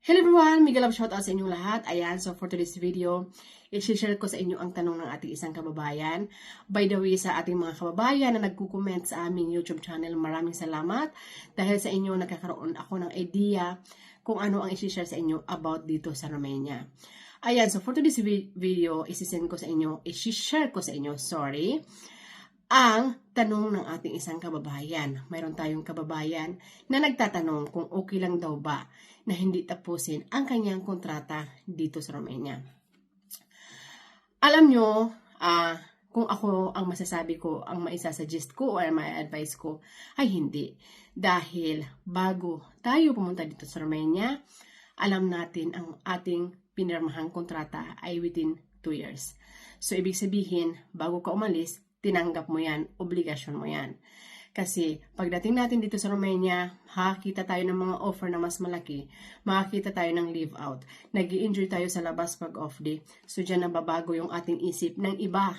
Hello everyone! Mega love shoutout sa inyong lahat. Ayan, so for today's video, i-share ko sa inyo ang tanong ng ating isang kababayan. By the way, sa ating mga kababayan na nagko-comment sa aming YouTube channel, maraming salamat. Dahil sa inyo, nagkakaroon ako ng idea kung ano ang i-share sa inyo about dito sa Romania. Ayan, so for today's video, i-share ko sa inyo, ang tanong ng ating isang kababayan. Mayroon tayong kababayan na nagtatanong kung okay lang daw ba na hindi tapusin ang kanyang kontrata dito sa Romania. Alam nyo, kung ako ang masasabi ko, ang maisasuggest ko o may advice ko, ay hindi. Dahil bago tayo pumunta dito sa Romania, alam natin ang ating pinirmahang kontrata ay within 2 years. So, ibig sabihin, bago ka umalis, tinanggap mo yan, obligasyon mo yan. Kasi pagdating natin dito sa Romania, makakita tayo ng mga offer na mas malaki, makakita tayo ng leave out, nag-i-enjoy tayo sa labas pag off day. So dyan nababago yung ating isip ng iba,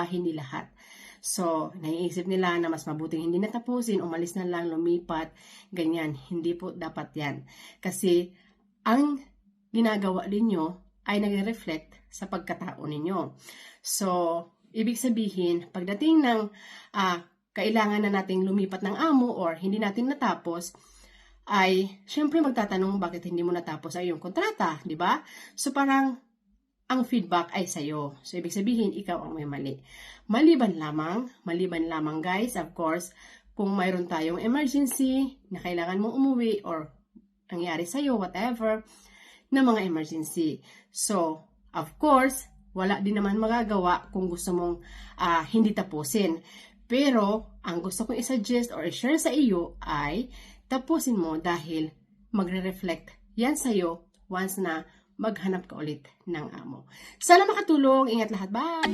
hindi lahat. So, naiisip nila na mas mabuting hindi natapusin, umalis na lang, lumipat, ganyan. Hindi po dapat yan. Kasi ang ginagawa ninyo ay nag-reflect sa pagkatao ninyo. So, ibig sabihin, pagdating ng kailangan na nating lumipat ng amo or hindi natin natapos, ay syempre magtatanong bakit hindi mo natapos ay yung kontrata, di ba? So parang ang feedback ay sa'yo. So ibig sabihin, ikaw ang may mali. Maliban lamang guys, of course, kung mayroon tayong emergency na kailangan mong umuwi or nangyari sa'yo, whatever, na mga emergency. So, of course, wala din naman magagawa kung gusto mong hindi tapusin. Pero, ang gusto kong i-suggest or i-share sa iyo ay tapusin mo dahil magre-reflect yan sa iyo once na maghanap ka ulit ng amo. Sana makatulong. Ingat lahat. Bye!